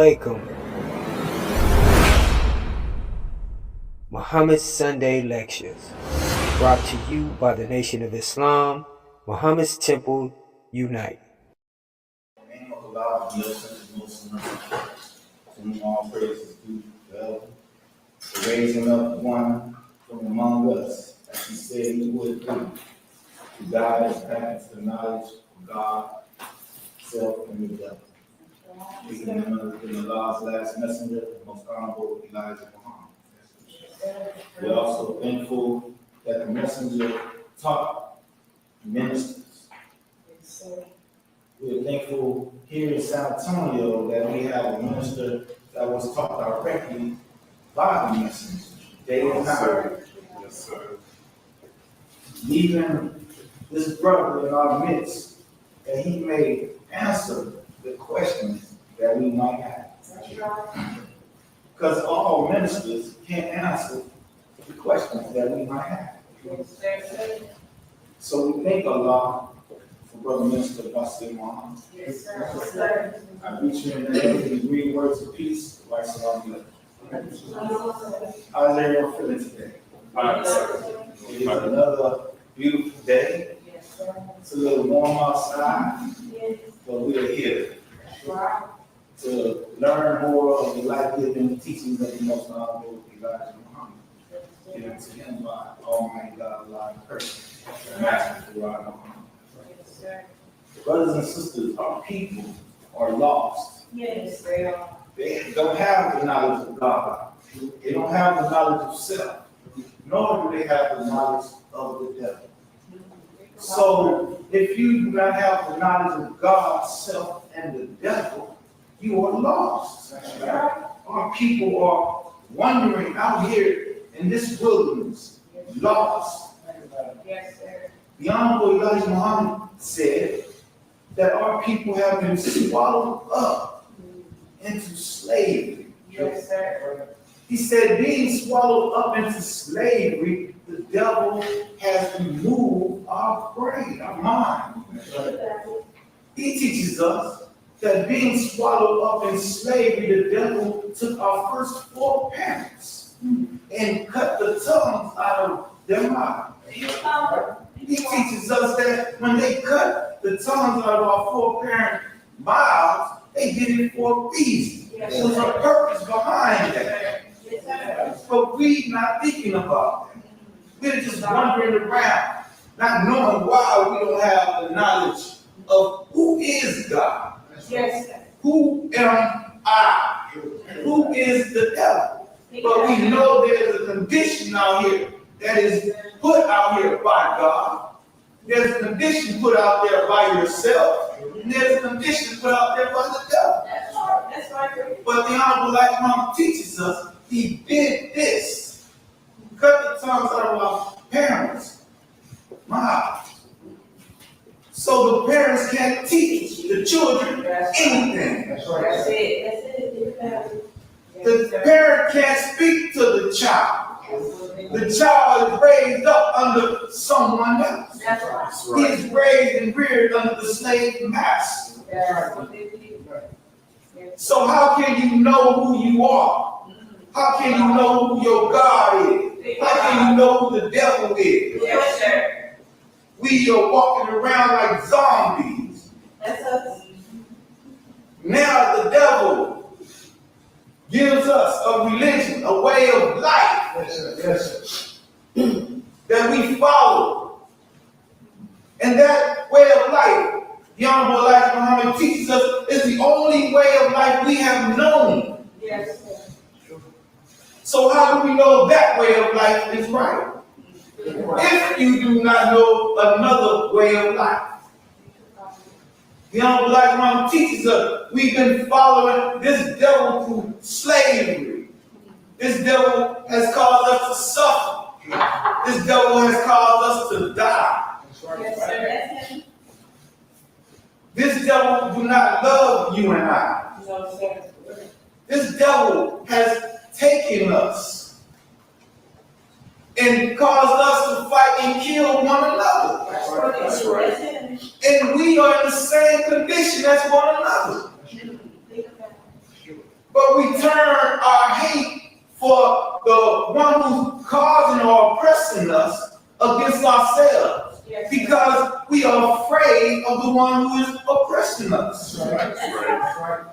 Alaikum. Muhammad's Sunday Lectures, brought to you by the Nation of Islam, Muhammad's Temple Unite. In the name of Allah, the most merciful, to whom all praise is due forever, for raising up one from among us, as he said he would do, to guide us back into the knowledge of God, self, and the devil. Speaking in Allah's last messenger, the most honorable Elijah Muhammad. We're also thankful that the messenger taught ministers. We're thankful here in San Antonio that we have a minister that was taught directly by the messenger, day and night. Yes, sir. Even this brother in our midst, that he may answer the questions that we might have. Because all ministers can't answer the questions that we might have. So we thank Allah for Brother Minister Basir Muhammad. Yes, sir. I greet you in the name of the green words of peace. Salam alaikum. How's everyone feeling today? It is another beautiful day. It's a little warm outside, but we're here to learn more of the life-giving teachings of the Most Honorable Elijah Muhammad. Given to him by Almighty God, Allah in person, the Master Elijah Muhammad. Brothers and sisters, our people are lost. Yes, they are. They don't have the knowledge of God. They don't have the knowledge of self, nor do they have the knowledge of the devil. So, if you do not have the knowledge of God, self, and the devil, you are lost. Our people are wandering out here in this wilderness, lost. Yes, sir. The Honorable Elijah Muhammad said that our people have been swallowed up into slavery. Yes, sir. He said, being swallowed up into slavery, the devil has removed our brain, our mind. He teaches us that being swallowed up in slavery, the devil took our first four parents and cut the tongues out of their mouth. He teaches us that when they cut the tongues out of our four parent mouths, they did it for a reason. There was a purpose behind that. But we're not thinking about that. We're just wandering around, not knowing why we don't have the knowledge of who is God. Yes, sir. Who am I? Who is the devil? But we know there's a condition out here that is put out here by God. There's a condition put out there by yourself. And there's a condition put out there by the devil. That's right. But the Honorable Elijah Muhammad teaches us he did this. He cut the tongues out of our parents' mouths. So the parents can't teach the children anything. That's it. The parent can't speak to the child. The child is raised up under someone else. That's right. He is raised and reared under the slave master. So how can you know who you are? How can you know who your God is? How can you know who the devil is? Yes, sir. We are walking around like zombies. That's us. Now the devil gives us a religion, a way of life that we follow. And that way of life, the Honorable Elijah Muhammad teaches us, is the only way of life we have known. Yes, sir. So how do we know that way of life is right? If you do not know another way of life. The Honorable Elijah Muhammad teaches us we've been following this devil through slavery. This devil has caused us to suffer. This devil has caused us to die. Yes, sir. This devil do not love you and I. No, sir. This devil has taken us and caused us to fight and kill one another. That's right. And we are in the same condition as one another. but we turn our hate for the one who's causing or oppressing us against ourselves. Yes. Because we are afraid of the one who is oppressing us. That's right.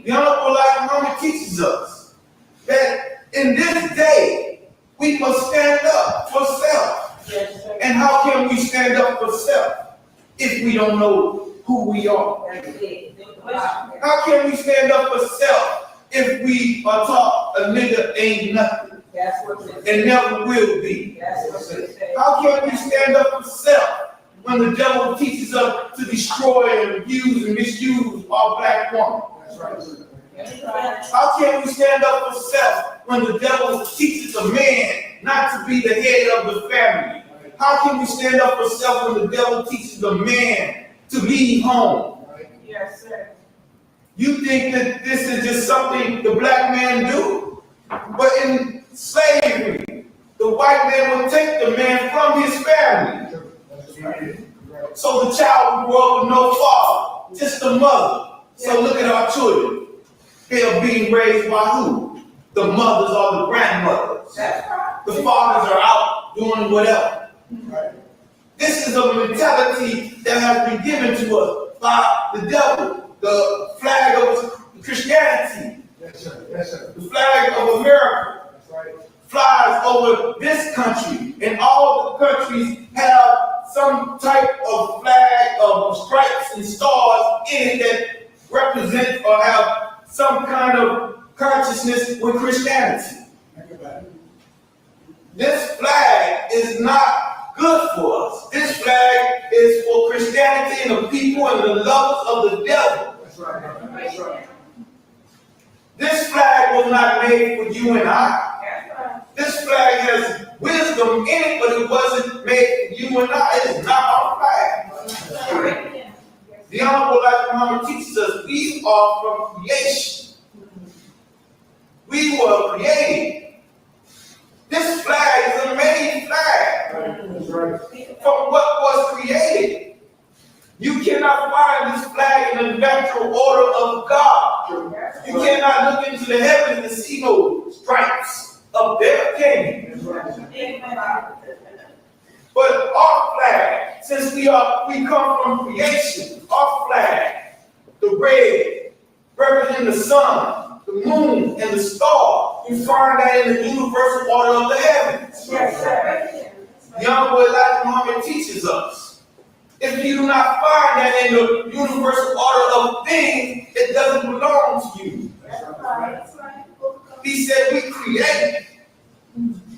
The Honorable Elijah Muhammad teaches us that in this day we must stand up for self. Yes, sir. And how can we stand up for self if we don't know who we are? That's it. How can we stand up for self if we are taught a nigga ain't nothing That's what it says. and never will be? That's what it says. How can we stand up for self when the devil teaches us to destroy and abuse and misuse our black woman? That's right. How can we stand up for self when the devil teaches a man not to be the head of the family? How can we stand up for self when the devil teaches a man to leave home? Yes, sir. You think that this is just something the black man do? But in slavery, the white man would take the man from his family. So the child would grow up with no father, just a mother. So look at our children. They are being raised by who? The mothers or the grandmothers. That's right. The fathers are out doing whatever. This is a mentality that has been given to us by the devil. The flag of Christianity, the flag of America, flies over this country, and all the countries have some type of flag of stripes and stars in it that represent or have some kind of consciousness with Christianity. This flag is not good for us. This flag is for Christianity and the people and the lovers of the devil. This flag was not made for you and I. That's right. This flag has wisdom in it, but it wasn't made for you and I. It is not our flag. That's right. The Honorable Elijah Muhammad teaches us we are from creation. We were created. This flag is a made flag from what was created. You cannot find this flag in the natural order of God. You cannot look into the heavens and see no stripes up there, can you? But our flag, since we come from creation, our flag, the red, representing the sun, the moon, and the star, you find that in the universal order of the heavens. Yes, sir. The Honorable Elijah Muhammad teaches us, if you do not find that in the universal order of things, it doesn't belong to you. That's right. He said we create.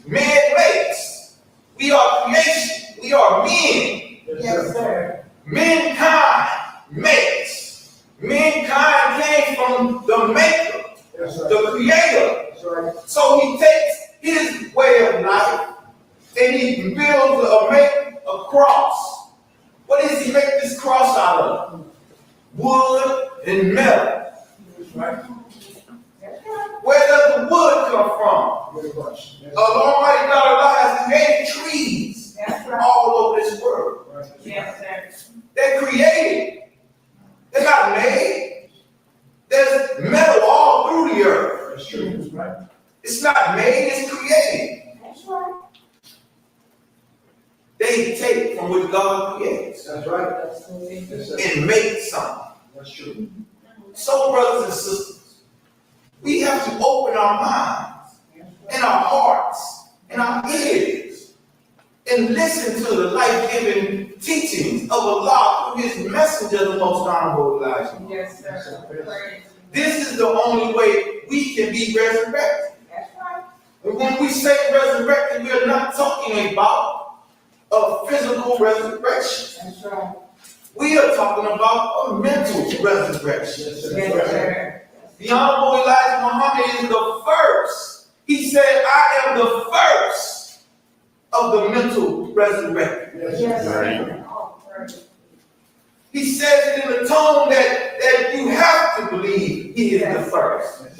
Man makes. We are creation. We are men. Yes, sir. Mankind makes. Mankind came from the maker, the creator. So he takes his way of life and he builds a cross. What does he make this cross out of? Wood and metal. Where does the wood come from? Almighty God Allah has created trees all over this world. Yes, sir. They're created. They're not made. There's metal all through the earth. That's true. Right. It's not made, it's created. That's right. They take from what God creates That's right. Yes, sir. and make something. That's true. So, brothers and sisters, we have to open our minds and our hearts and our ears and listen to the life-giving teachings of Allah through his messenger, the most honorable Elijah. Yes, sir. This is the only way we can be resurrected. That's right. And when we say resurrected, we are not talking about a physical resurrection. That's right. We are talking about a mental resurrection. Yes, sir. The Honorable Elijah Muhammad is the first. He said, I am the first of the mental resurrection. Yes, sir. Oh, praise. He says it in a tone that you have to believe he is the first.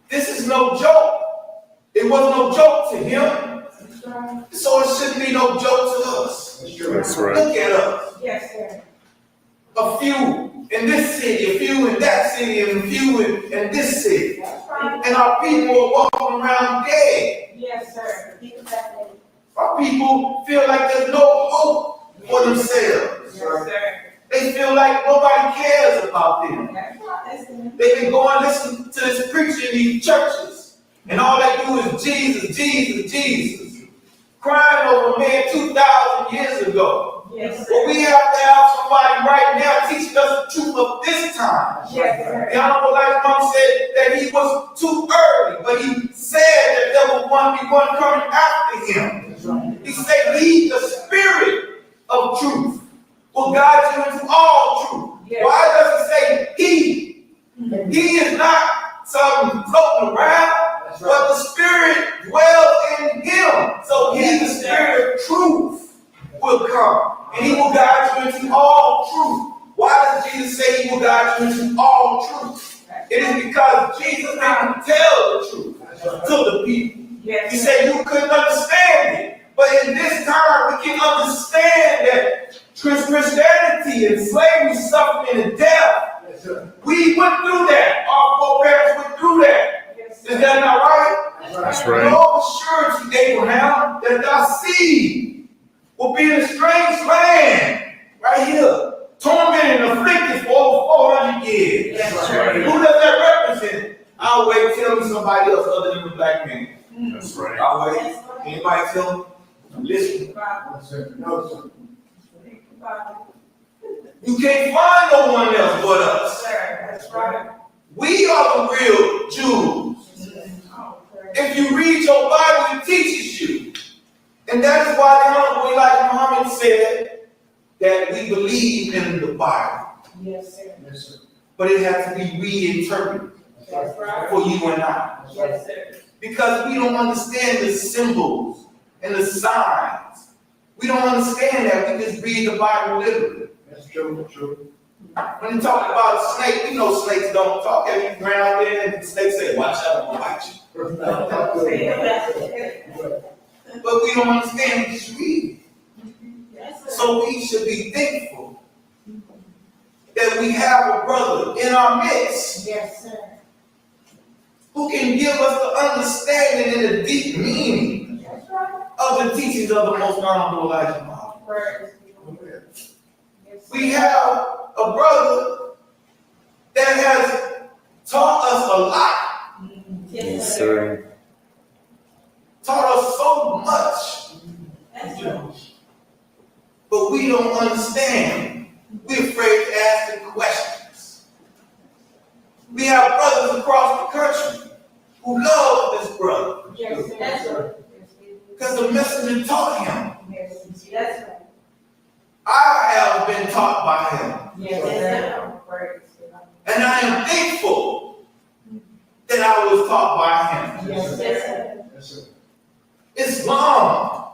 This is no joke. It was no joke to him. That's right. So it shouldn't be no joke to us. That's true. That's right. Look at us. Yes, sir. a few in this city, a few in that city, and a few in this city. That's right. And our people are walking around dead. Yes, sir. Our people feel like there's no hope for themselves. Yes, sir. They feel like nobody cares about them. That's right. They've been going listen to this preacher in these churches, and all they do is Jesus, Jesus, Jesus, crying over a man 2,000 years ago. Yes, sir. But we have to have somebody right now teaching us the truth of this time. Yes, sir. The Honorable Elijah Muhammad said that he was too early, but he said that there was one coming after him. He said, "He, the Spirit of truth, will guide you into all truth." Yes. Why does it say he? He is not something floating around, but the Spirit dwells in him. So he, the Spirit of truth, will come, and he will guide you into all truth. Why does Jesus say he will guide you into all truth? It is because Jesus didn't tell the truth to the people. Yes. He said you couldn't understand it. But in this time, we can understand that Christianity and slavery, suffering, and death, we went through that. Our foreparents went through that. Yes, Is that not right? That's right. Lord assured you, Abraham, that thy seed will be in a strange land, right here, tormented and afflicted for over 400 years. That's right. Who does that represent? I'll wait. Tell me somebody else other than the black man. That's right. I'll wait. Anybody tell me? I'm listening. You can't find no one else but us. Sir, that's right. We are the real Jews. Oh, praise. If you read your Bible, it teaches you. And that is why the Honorable Elijah Muhammad said that we believe in the Bible. Yes, sir. But it has to be reinterpreted That's right. for you and I. Yes, sir. Because we don't understand the symbols and the signs. We don't understand that. We just read the Bible literally. That's true. When you talk about a snake, we know snakes don't talk. Have you ran out there and the snake say, "Watch out, I'm gonna bite you." But we don't understand, we just read. Yes, sir. So we should be thankful that we have a brother in our midst Yes, sir. who can give us the understanding and the deep meaning That's right. of the teachings of the Most Honorable Elijah Muhammad. Praise. Yes, We have a brother that has taught us a lot, Yes, sir. taught us so much, That's right. but we don't understand. We're afraid to ask the questions. We have brothers across the country who love this brother Yes, sir. That's right. because the messenger taught him. Yes, that's right. I have been taught by him. Yes, sir. Praise. And I am thankful that I was taught by him. Yes, sir. Islam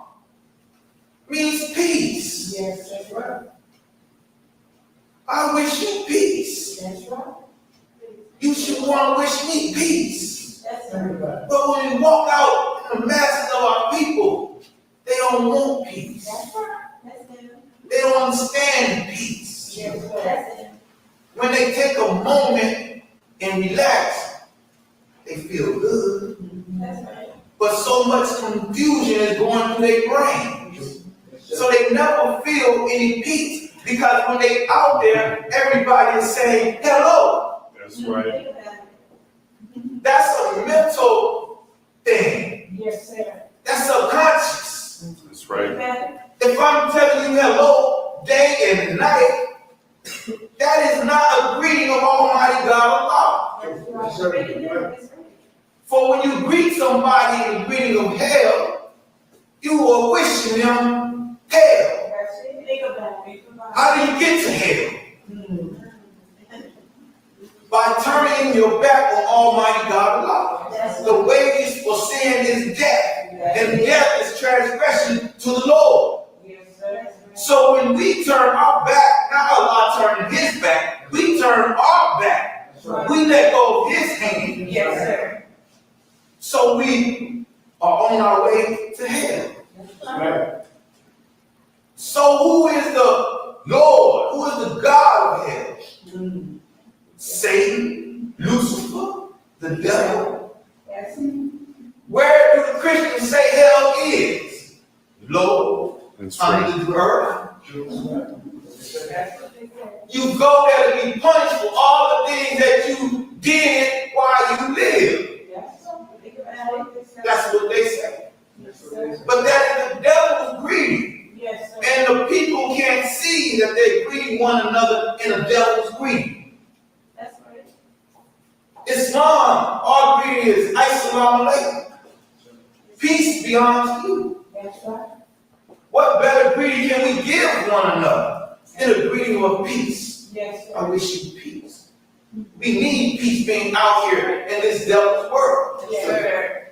means peace. Yes, that's right. I wish you peace. That's right. You should want to wish me peace. That's right. But when we walk out in the masses of our people, they don't want peace. That's right. That's it. They don't understand peace. Yes, sir. That's it. When they take a moment and relax, they feel good. That's right. But so much confusion is going through their brains. So they never feel any peace. Because when they out there, everybody is saying hello. That's right. That's a mental thing. Yes, sir. That's subconscious. That's right. If I'm telling you hello day and night, that is not a greeting of Almighty God Allah. That's right. For when you greet somebody in the greeting of hell, you are wishing them hell. Think about it. How do you get to hell? By turning your back on Almighty God Allah. The wages for sin is death, and death is transgression to the Lord. Yes, sir. So when we turn our back, not Allah turning his back, we turn our back. We let go of his hand. Yes, sir. So we are on our way to hell. So who is the Lord? Who is the God of low That's right. under the earth. You go there to be punished for all the things that you did while you lived. That's what they say. But that the devil was greedy. Yes, sir. And the people can't see that they greet one another in the devil's greed. That's right. Islam, our greeting is Assalamu alaikum. Peace be unto you. That's right. What better greeting can we give one another than a greeting of peace? Yes, sir. I wish you peace. We need peace being out here in this devil's world. Yes, sir.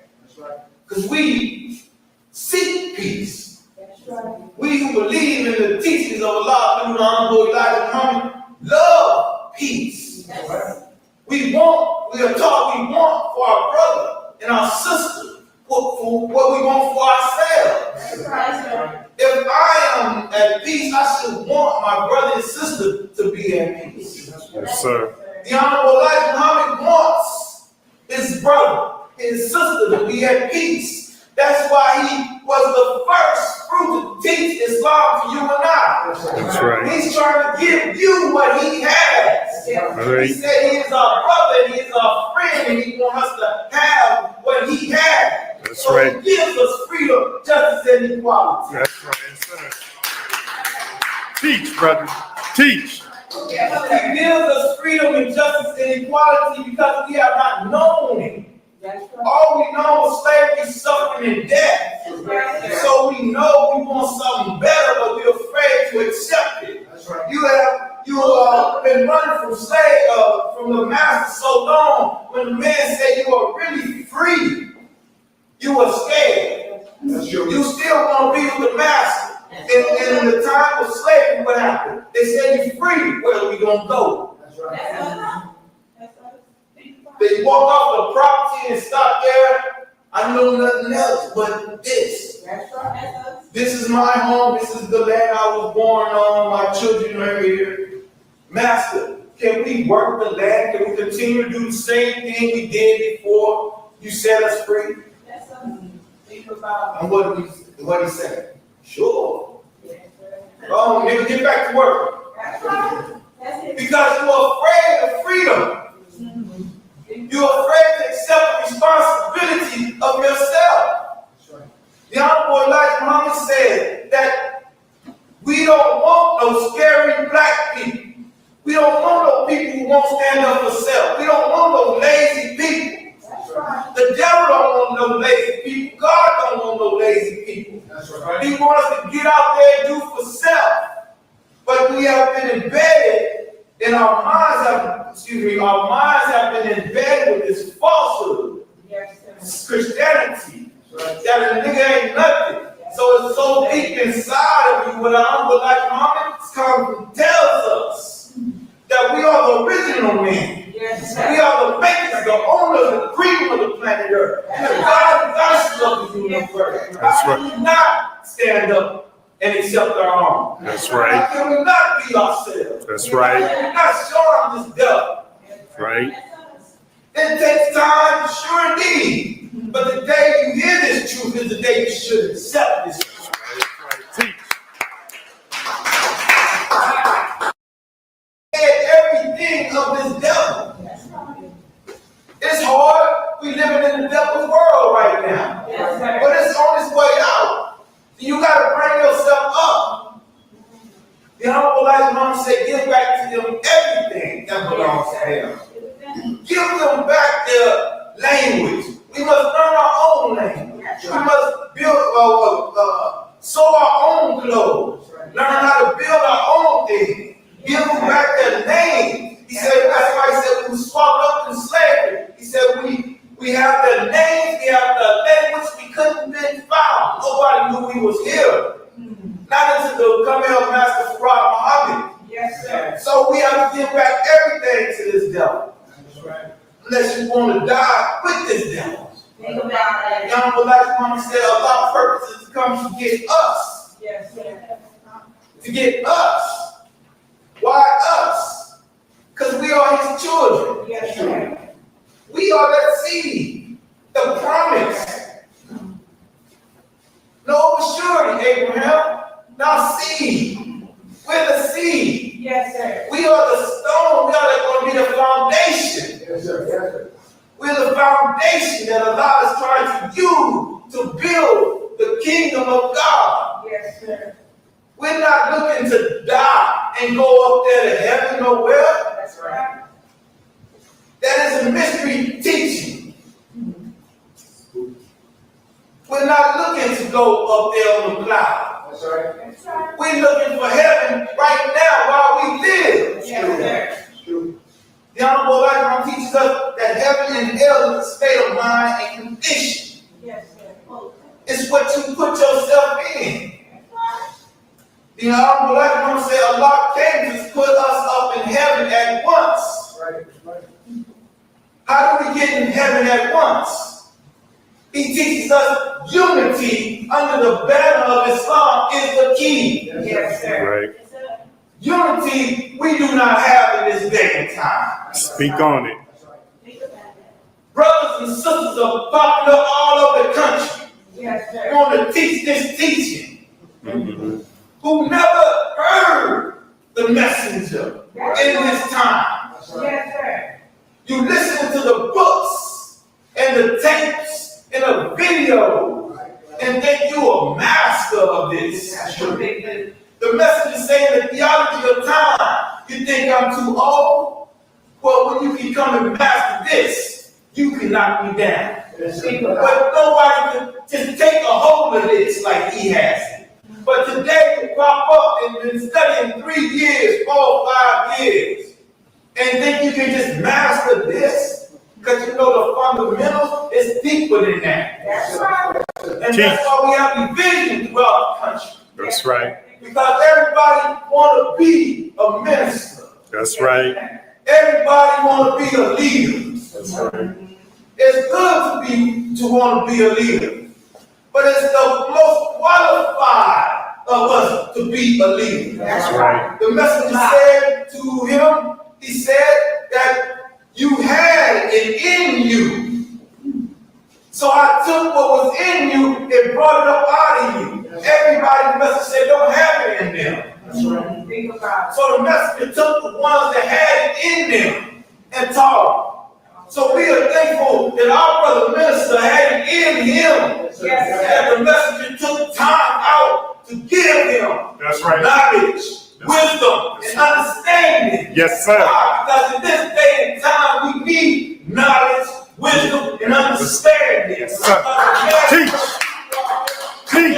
Because we seek peace. That's right. We who believe in the teachings of Allah through the Hon Elijah Muhammad love peace. Yes. We are taught we want for our brother and our sister for what we want for ourselves. That's right, sir. If I am at peace, I should want my brother and sister to be at peace. Yes, sir. The Hon Elijah Muhammad wants his brother, his sister to be at peace. That's why he was the first fruit to teach Islam to you and I. That's right. He's trying to give you what he has. Right. He said he is our brother and he is our friend and he wants us to have what he has. That's so right. He gives us freedom, justice, and equality. That's right, sir. Teach, brother. Teach. He gives us freedom and justice and equality because we have not known him. That's right. All we know is slavery, suffering, and death. That's right, sir. So we know we want something better, but we're afraid to accept it. That's right. You have been running from the master so long. When the man said you are really free, you were scared. You still want to be with the master. And in the time of slavery, what happened? They said you're free. Where are we gonna go? That's right. That's right. They walked off the property and stopped there. I know nothing else but this. That's right. That's us. This is my home. This is the land I was born on. My children are here. Master, can we work the land? Can we continue to do the same thing we did before you set us free? That's us. Think about And what he said? Sure. it. Yes, sir. Oh, nigga, get back to work. That's right. That's it. Because you're afraid of freedom. You're afraid to accept the responsibility of yourself. The Hon Elijah Muhammad said that we don't want no scary black people. We don't want no people who won't stand up for self. We don't want no lazy people. That's right. The devil don't want no lazy people. God don't want no lazy people. That's right. He wants us to get out there and do for self. But we have been embedded in our minds have been embedded with this falsehood. Yes, sir. This Christianity. That a nigga ain't nothing. So it's so deep inside of you. What Hon Elijah Muhammad tells us that we are the original man. Yes, We sir. are the makers, the owners, the cream of the planet Earth. And the God and gospel of the universe. That's How can we not stand up and accept our own? That's right. How can we not be ourselves? That's right. How can we not show them this devil? Right. It takes time, sure indeed. But the day you hear this truth is the day you should accept this truth. Teach. Everything of this devil. It's hard. We living in the devil's world right now. Yes, sir. But it's on its way out. You got to bring yourself up. The Hon Elijah Muhammad said, give back to them everything that belongs to them. Give them back their language. We must learn our own language. We must build, sew our own clothes. Learn how to build our own things. Give them back their name. He said, that's why he said we were swallowed up in slavery. He said we have their names, we have the language, we couldn't be found. Nobody knew we was here. Not until the coming of Master Farad Muhammad. Yes, sir. So we have to give back everything to this devil. That's right. Unless you want to die with this devil. Think about that. Young Elijah Muhammad said Allah's purpose is to come to get us. Yes, sir. To get us. Why us? Because we are his children. Yes, sir. We are that seed. The promise. No surety, of God. Yes, sir. We're not looking to die and go up there to heaven nowhere. That's right. That is a mystery teaching. We're not looking to go up there on the cloud. That's right. That's right. We're looking for heaven right now while we live. Yes, sir. The Honorable Elijah Muhammad teaches us that heaven and hell is a state of mind and condition. Yes, sir. It's what you put yourself in. The Honorable Elijah Muhammad said Allah came to put us up in heaven at once. Right. How do we get in heaven at once? He teaches us unity under the banner of Islam is the key. Yes, sir. Right. Unity we do not have in this day and time. Speak on it. Brothers and sisters are popping up all over the country. Yes, Who sir. want to teach this teaching. Mm-hmm. Who never heard the messenger in this time. Yes, sir. You listen to the books and the tapes and the video and think you a master of this. The message is saying the theology of time. You think I'm too old? Well, when you can come and master this, you can knock me down. But nobody can just take a hold of this like he has. But today you pop up and been studying 3 years, 4, 5 years, and think you can just master this because you know the fundamentals is deeper than that. That's right. And that's why we have division throughout the country. That's right. Because everybody want to be a minister. That's right. Everybody want to be a leader. That's right. It's good to want to be a leader, but it's the most qualified of us to be a leader. That's right. The messenger said to him, he said that you had it in you. So I took what was in you and brought it up out of you. Everybody, the messenger said, don't have it in them. That's right. Think about it. So the messenger took the ones that had it in them and taught them. So we are thankful that our brother minister had it in him. Yes, sir. That the messenger took time out to give him That's right. knowledge, wisdom, and understanding. Yes, sir. Why? Because in this day and time, we need knowledge, wisdom, and understanding. Yes, sir. Teach. Teach.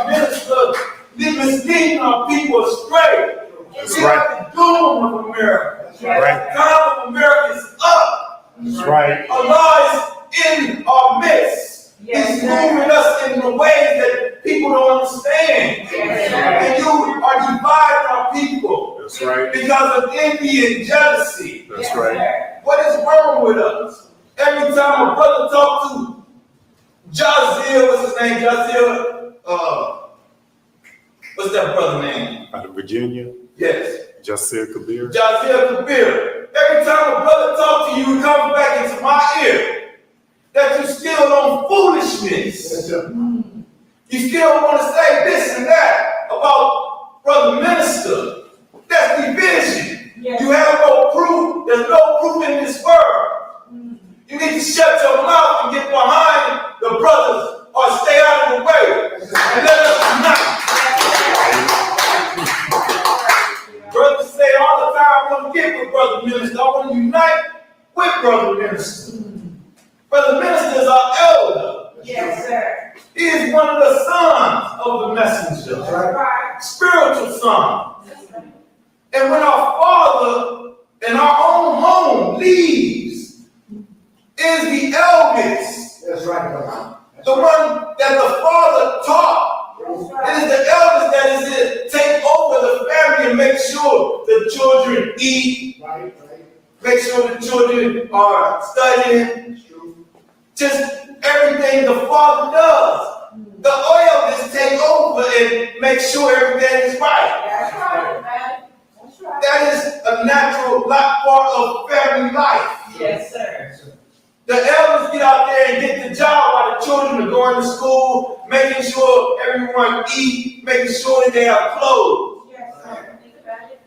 Minister, misleading our people astray. That's We right. have the doom of America. Right. The time of America is up. That's right. Allah is in our midst. Yes, He's moving us in the ways that people don't understand. Yes, And you are dividing our people That's right. because of envy and jealousy. That's right. What is wrong with us? Every time a brother talks to Jazir, what's his name? Jazir, what's that brother name? Out of Virginia, Yes. Jasir Kabir. Jazir Kabir. Every time a brother talks to you, it comes back into my ear that you still on foolishness. You still want to say this and that about brother minister. That's division. Yes. You have no proof. There's no proof in this world. You need to shut your mouth and get behind the brothers or stay out of the way and let us unite. Brothers say all the time, I want to get with brother minister. I want to unite with brother minister. Brother minister is our elder. Yes, sir. He is one of the sons of the messenger. Right. Spiritual son. And when our father in our own home leaves, is the eldest. That's right, brother. The one that the father taught. It is the eldest that is to take over the family and make sure the children eat. Right. Make sure the children are studying. Just everything the father does. The eldest take over and make sure everything is right. That's right, man. That's right. That is a natural part of family life. Yes, sir. The elders get out there and get the job while the children are going to school, making sure everyone eat, making sure that they have clothes. Yes, sir. Think about it.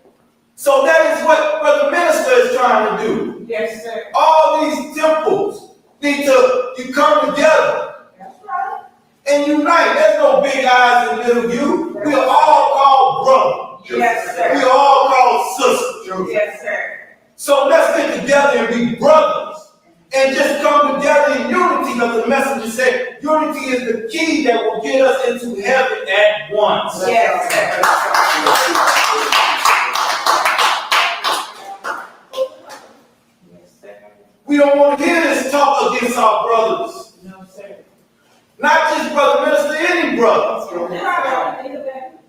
So that is what Brother Minister is trying to do. Yes, sir. All these temples need to come together. That's right. and unite. There's no big eyes and little you. We are all called brothers. Yes, sir. We are all called sisters. Yes, sir. So let's get together and be brothers and just come together in unity, because the messenger said unity is the key that will get us into heaven at once. Yes, sir. Yes, sir. We don't want to hear this talk against our brothers. No, sir. Not just brother minister, any brother.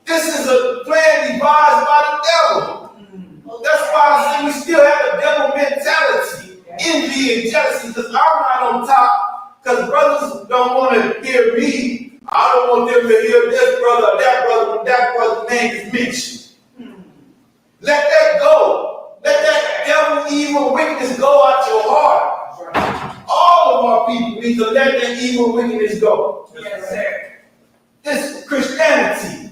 This is a plan devised by the devil. That's why I say we still have a devil mentality, envy and jealousy, because I'm not on top, because brothers don't want to hear me. I don't want them to hear this brother or that brother when that brother's name is mentioned. Let that go. Let that devil, evil, wickedness go out your heart. All of our people need to let that evil, wickedness go. Yes, sir. This Christianity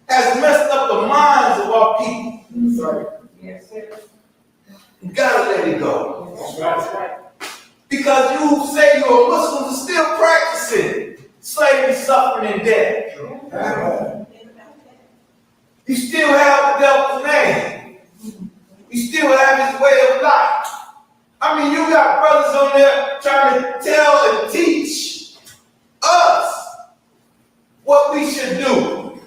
has messed up the minds of our people. Yes, sir. You gotta let it go. That's right. Because you say you're a Muslim and still practicing slavery, suffering, and death. You still have the devil's name. You still have his way of life. I mean, you got brothers on there trying to tell and teach us what we should do.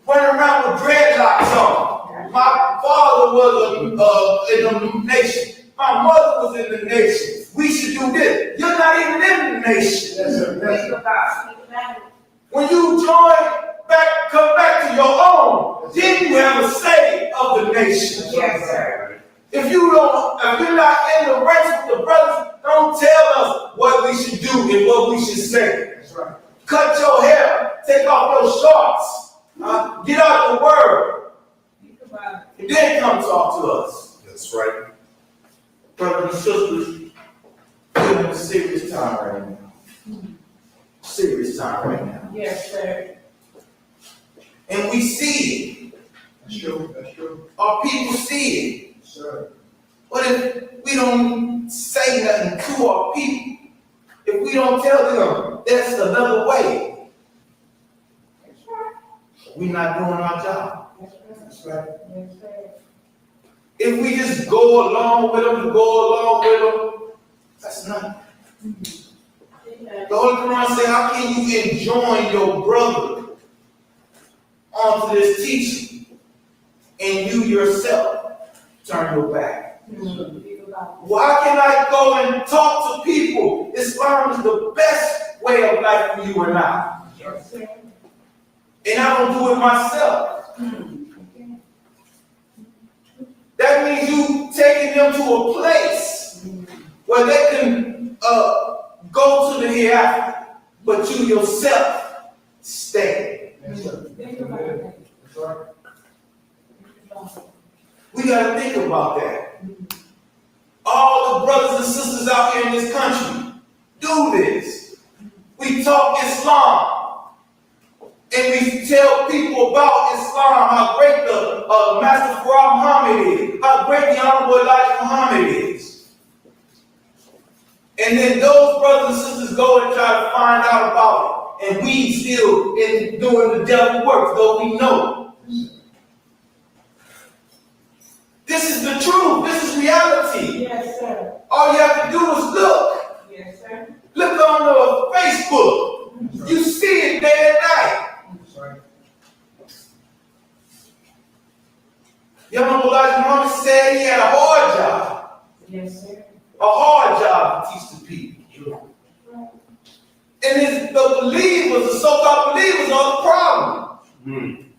Running around with dreadlocks on. My father was in the nation. My mother was in the nation. We should do this. You're not even in the nation. Think about it. When you come back to your own, then you have a say of the nation. Yes, sir. If you're not in the race with the brothers, don't tell us what we should do and what we should say. That's right. Cut your hair, take off your shorts, get out the word, Think about it. and then come talk to us. That's right. Brothers and sisters, we're in a serious time right now. Serious time right now. Yes, sir. And we see it. That's true. That's true. Our people see it. Sir. But if we don't say nothing to our people, if we don't tell them there's another way, That's right. we're not doing our job. That's right. Yes, sir. If we just go along with them, that's not. The Holy Quran says, how can you enjoin your brother onto this teaching and you yourself turn your back? Think about Why can I go and talk to people? Islam is the best way of life for you and I. it. Yes, sir. And I don't do it myself. That means you taking them to a place where they can go to the hereafter, but you yourself stay. Think about it. We got to think about that. All the brothers and sisters out here in this country do this. We talk Islam. And we tell people about Islam, how great the Master Muhammad is, how great the Honorable Elijah Muhammad is. And then those brothers and sisters go and try to find out about it. And we still doing the devil work, though we know. This is the truth. This is reality. Yes, sir. All you have to do is look. Yes, sir. Look on Facebook. You see it day and night. Young Elijah Muhammad said he had a hard job. Yes, sir. A hard job to teach the people. And the believers, the so-called believers, are the problem.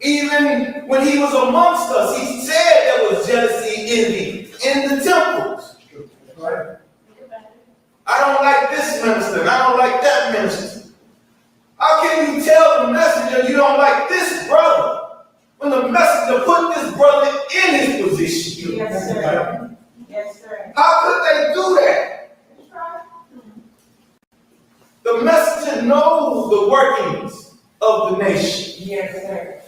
Even when he was amongst us, he said there was jealousy, envy in the temples. Right. I don't like this minister, and I don't like that minister. How can you tell the messenger you don't like this brother when the messenger put this brother in his position? Yes, sir. Yes, sir. How could they do that? That's right. The messenger knows the workings of the nation. Yes, sir.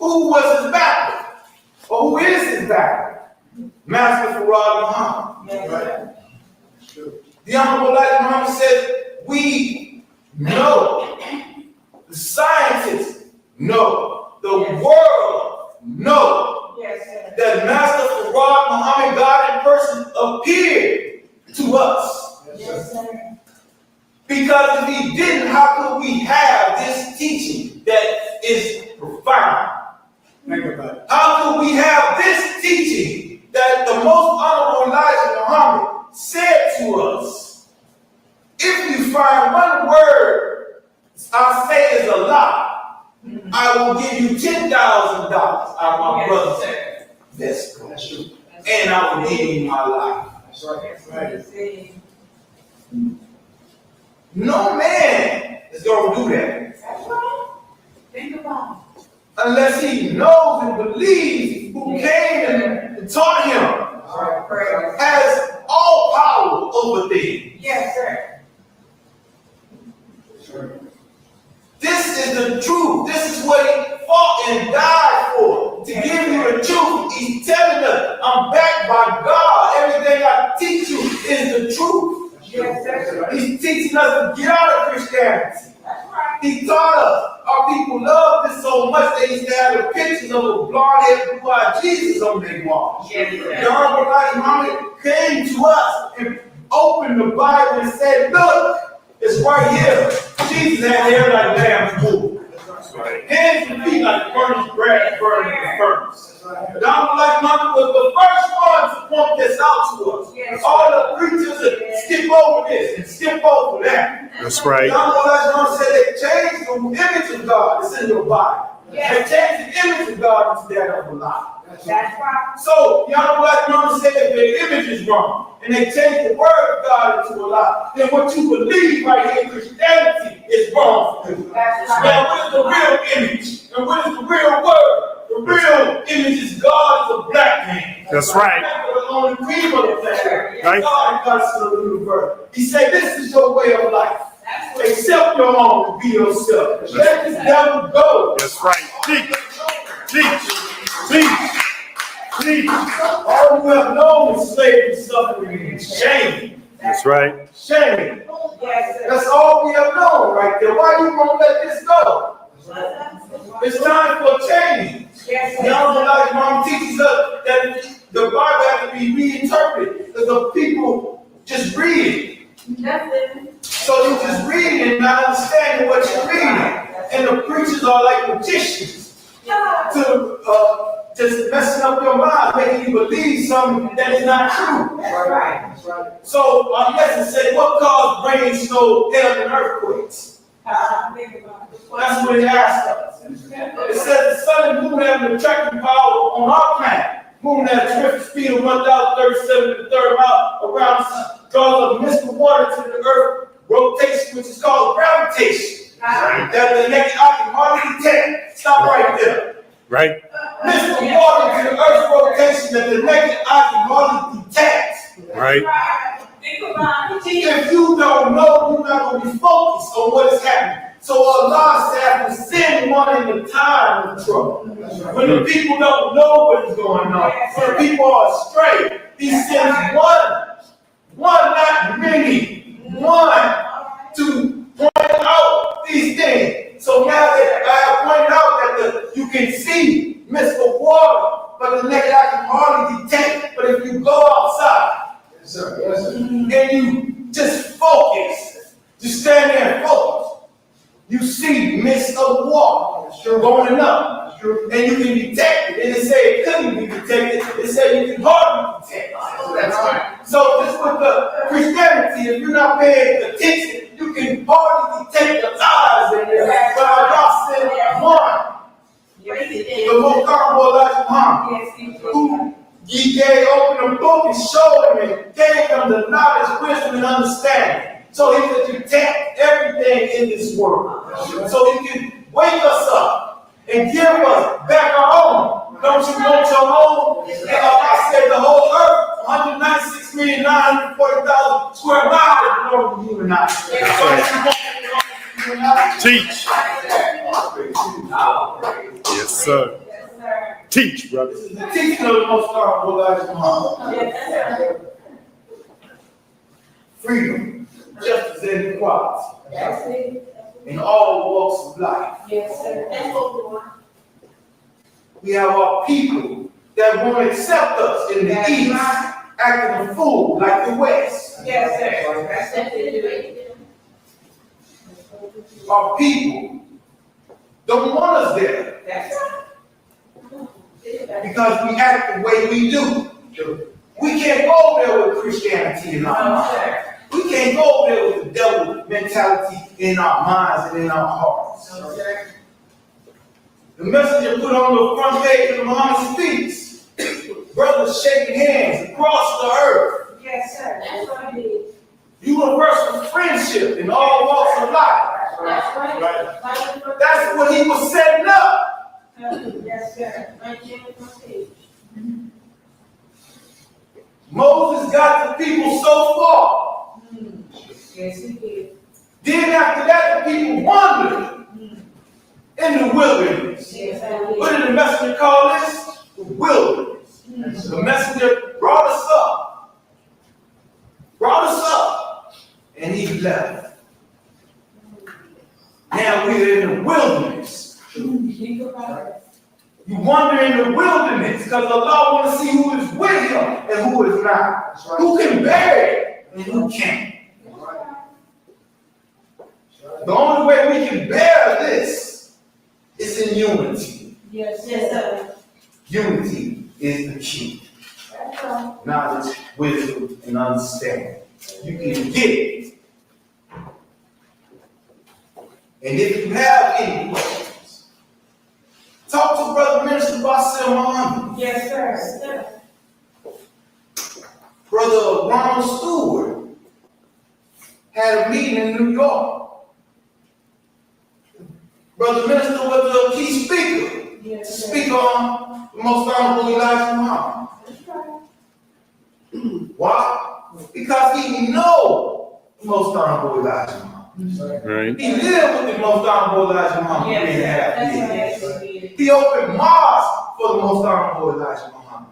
Who was his backer? Or who is his backer? Master Farad Muhammad. Yes, sir. The Honorable Elijah Muhammad says, we know, the scientists know, the world know Yes, sir. that Master Farad Muhammad, God in person, appeared to us. Yes, sir. Because if he didn't, how could we have this teaching that is profound? Think about it. How could we have this teaching that the most honorable Elijah Muhammad said to us? If you find one word I say is a lie, I will give you $10,000 out of my brother's vessel. That's true. And I will give you my life. That's right. That's right. No man is going to do that That's right. Think about unless he knows and believes who came and taught him it. All right, prayer. has all power over things. Yes, sir. Sure. This is the truth. This is what he fought and died for. To give you the truth. He's telling us, I'm backed by God. Everything I teach you is the truth. Yes, sir. He's teaching us to get out of Christianity. That's right. He taught us. Our people love this so much they used to have the pictures of a blonde-haired, blue-eyed Jesus on their wall. Yes, The sir. Honorable Elijah Muhammad came to us and opened the Bible and said, look, it's right here. Jesus had hair like lamb's wool. That's right. Hands and feet like burnished grass burned in the furnace. That's right. The Honorable Elijah Muhammad was the first one to point this out to us. Yes. All the preachers that skip over this and skip over that. That's right. The Honorable Elijah Muhammad said they changed the image of God that's in your Bible. Yes. They changed the image of God into that of a lie. That's right. That's right. So, the Honorable Elijah Muhammad said that the image is wrong, and they changed the word of God into a lie. Then what you believe right here in Christianity is wrong. That's right. Now, what is the real image? And what is the real word? The real image is God is a black man. That's right. The only cream of the planet. Right. God got us to the universe. He said, this is your way of life. That's what Accept your own and be yourself. Let this devil go. That's right. Teach. Teach. Teach. Teach. All you have known is slavery, suffering, and shame. That's right. Shame. Yes, sir. That's all we have known right there. Why you won't let this go? It's time for change. Yes, The Honorable Elijah Muhammad teaches us that the Bible has to be reinterpreted because the people just read it. Nothing. So you just read it and not understanding what you're reading. And the preachers are like magicians to just messing up your mind, making you believe something that is not true. That's right. That's right. So our lesson said, what caused rain, snow, hail, and earthquakes? Think about it. That's what it asked us. It says the sun and moon have an attracting power on our planet. Moon has a terrific speed of 1,037 to the third mile around the sun, draws a mist of water to the earth, rotation, which is called gravitation. That the naked eye can hardly detect. Stop right there. Right. Mist of water to the earth's rotation that the naked eye can hardly detect. Right. Think about it. If you don't know, you're not going to be focused on what is happening. So Allah said, to send one in the time of trouble. When the people don't know what is going on, when the people are astray, He sends one, not many, one to point out these things. So now that I have pointed out that you can see mist of water, but the naked eye can hardly detect. But if you go outside, Yes, sir. Yes, sir. and you just focus, just stand there and focus, you see mist of water going up. That's true. And you can detect it. And it said it couldn't be detected. It said you can hardly detect it. That's right. So this with the Christianity, if you're not paying attention, you can hardly detect the lies in there. But Allah said one, Yes, it the is. most honorable Elijah Muhammad, Yes, it is. who He gave, opened the book and showed him and gave him the knowledge, wisdom, and understanding. So he could detect everything in this world. So he can wake us up and give us back our own. Don't you want your own? And I said the whole earth, 196,940,000 square miles belong to you and I. So if you want Teach. Yes, sir. Yes, sir. Teach, brother. this is the teaching of the most honorable Elijah Muhammad. Yes, sir. freedom, justice, and equality That's it. in all walks of life. Yes, sir. That's what we want. We have our people that won't accept us in the That's East, right. acting a fool like the West. Yes, sir. That's what they do. Our people don't want us there That's right. because we act the way we do. We can't go there with Christianity in our No, minds. sir. We can't go there with the devil mentality in our minds and in our hearts. No, sir. The messenger put on the front page of the Muhammad speaks. Brothers shaking hands across the earth. Yes, sir. That's what I did. Universal friendship in all walks of life. That's right. Right. That's what he was setting up. Yes, sir. Right there on the page. Moses got the people so far. Yes, he did. Then after that, the people wandered in the wilderness. Yes, I did. What did the messenger call this? The wilderness. The messenger brought us up, and he left. Now we're in the wilderness. Think about it. You wander in the wilderness because Allah wants to see who is with him and who is not. Who can bear it and who can't. The only way we can bear this is in unity. Yes, sir. Unity is the key. That's right. Knowledge, wisdom, and understanding. You can get it. And if you have any questions, talk to Brother Minister Muhammad. Yes, sir. Brother Ronald Stewart had a meeting in New York. Brother Minister was the key speaker. Yes, sir. Speak on the most honorable Elijah Muhammad. That's right. Why? Because he know the most honorable Elijah Muhammad. Right. He lived with the most honorable Elijah Muhammad Yes, 3.5 that's years. right. Yes, he did. He opened mosques for the most honorable Elijah Muhammad.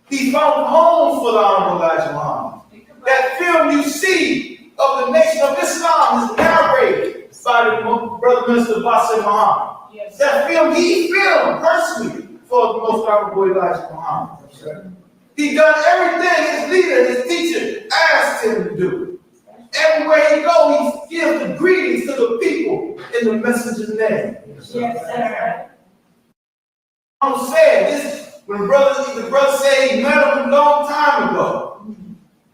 He found homes for the honorable Elijah Muhammad. That film you see of the Nation of Islam is narrated by the Brother Minister Muhammad. Yes, That film he filmed personally for the most honorable Elijah Muhammad. He done everything his leader, his teacher asked him to do. Everywhere he go, he gives the greetings to the people in the messenger's name. yes, sir. I'm saying this when the brother said he met him a long time ago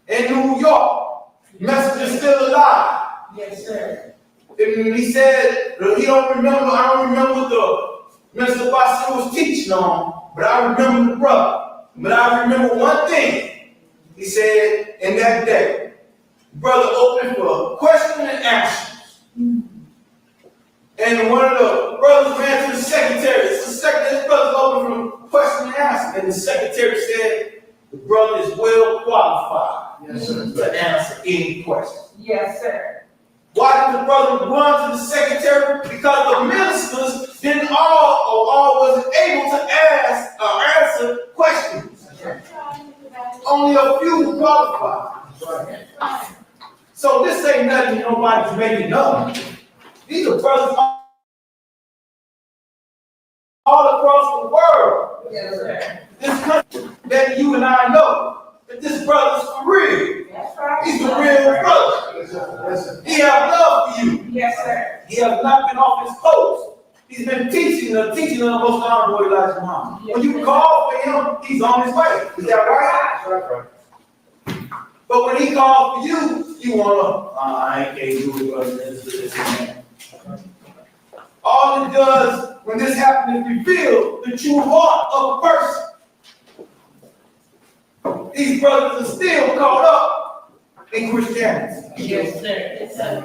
in New York. Messenger still alive. Yes, sir. And he said he don't remember. I don't remember what the Minister was teaching on, but I remember the brother. But I remember one thing. He said in that day, brother opened for question and answers. And one of the brothers ran to the secretary. This brother opened for question and answer. And the secretary said, the brother is well qualified to answer any question. Yes, sir. Why did the brother run to the secretary? Because the ministers didn't all wasn't able to ask or answer questions. Only a few qualified. So this ain't nothing nobody's making up. These are brothers all across the world. Yes, sir. This country that you and I know that this brother's for real. That's right. He's a real brother. He have love for you. Yes, sir. He has not been off his post. He's been teaching the most honorable Elijah Muhammad. When you call for him, he's on his way. Is that right? But when he calls for you, you want to, I can't do it, brother. This and that. All it does when this happens is reveal the true heart of a person. These brothers are still caught up in Christianity. Yes, sir. Yes, sir.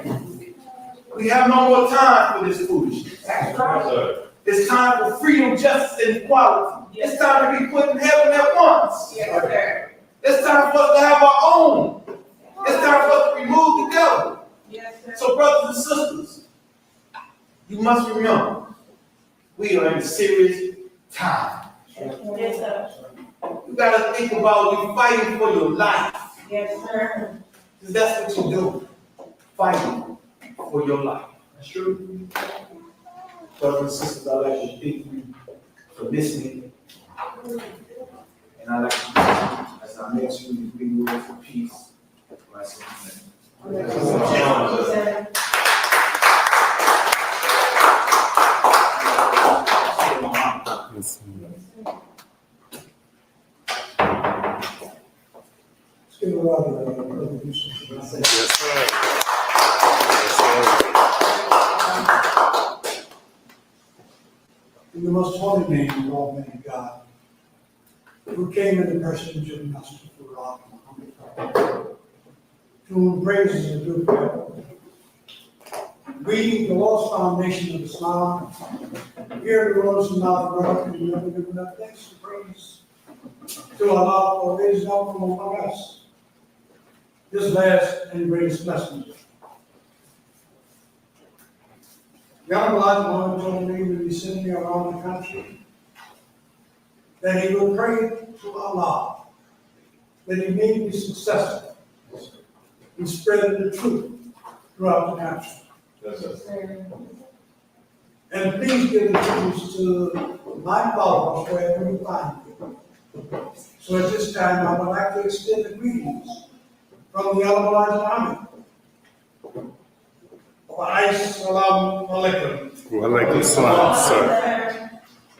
We have no more time for this foolishness. That's right. It's time for freedom, justice, and equality. Yes. It's time to be put in heaven at once. Yes, sir. It's time for us to have our own. It's time for us to remove the devil. Yes, sir. So, brothers and sisters, you must remember, we are in a serious time. Yes, sir. You got to think about you fighting for your life. Yes, sir. Because that's what you're doing, fighting for your life. That's true. Brothers and sisters, I'd like to thank you for listening. And I'd like to, as I met you, we move for peace. Bless you. Yes. Let's give a round of applause. Yes, sir. Yes, In the most holy name of Almighty God, who came in the person of your Master for God, to whom praises are due forever. We, the lost foundation of Islam, here the rose and mouth of earth, and never given up thanks and praise to Allah for raising up from among us this last and greatest messenger. The Honorable Elijah Muhammad told me when he sent me around the country that he would pray to Allah that he may be successful in spreading the truth throughout the country. And please give the truth to my followers wherever you find them. So at this time, I would like to extend the greetings from the Honorable Elijah Muhammad. Assalamu alaikum. Wa alaikum salam, sir.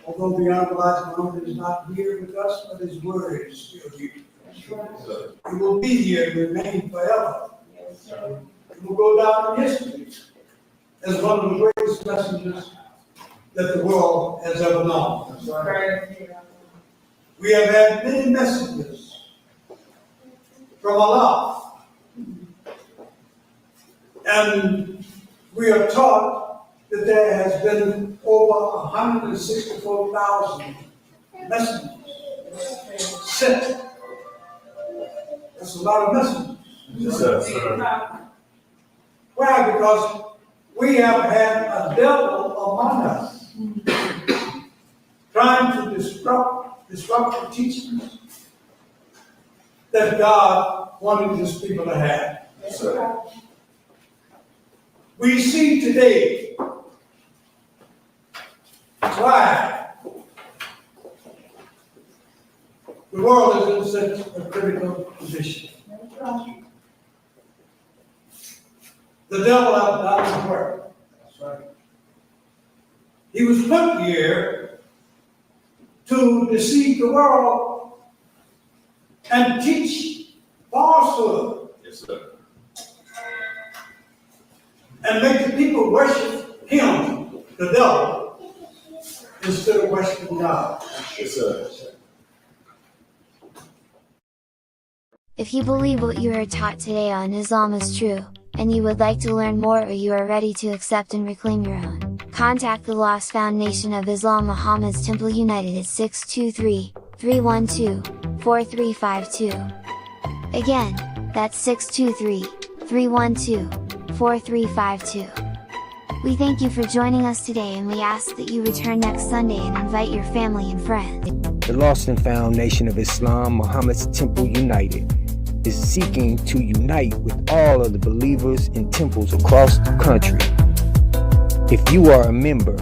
Although the Honorable Elijah Muhammad is not here with us, but his word is still here. He will be here and remain forever. He will go down in history as one of the greatest messengers that the world has ever known. We have had many messages from Allah, and we are taught that there has been over 164,000 messengers sent. That's a lot of messengers. Yes, sir. Why? Because we have had a devil among us trying to disrupt the teachings that God wanted his people to have. Yes, sir. We see today why the world is in such a critical position. The devil has done his work. That's right. He was put here to deceive the world and teach falsehood Yes, sir. and make the people worship him, the devil, instead of worshiping God. Yes, sir. If you believe what you are taught today on Islam is true, and you would like to learn more or you are ready to accept and reclaim your own, contact the Lost Foundation of Islam Muhammad's Temple United at 623-312-4352. Again, that's 623-312-4352. We thank you for joining us today and we ask that you return next Sunday and invite your family and friends. The Lost and Found Nation of Islam, Muhammad's Temple United, is seeking to unite with all of the believers in temples across the country. If you are a member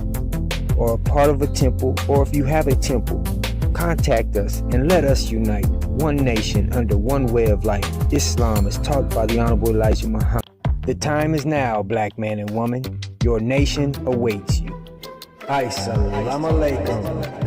or a part of a temple, or if you have a temple, contact us and let us unite one nation under one way of life. Islam is taught by the Honorable Elijah Muhammad. The time is now, black man and woman. Your nation awaits you. Assalamu alaikum.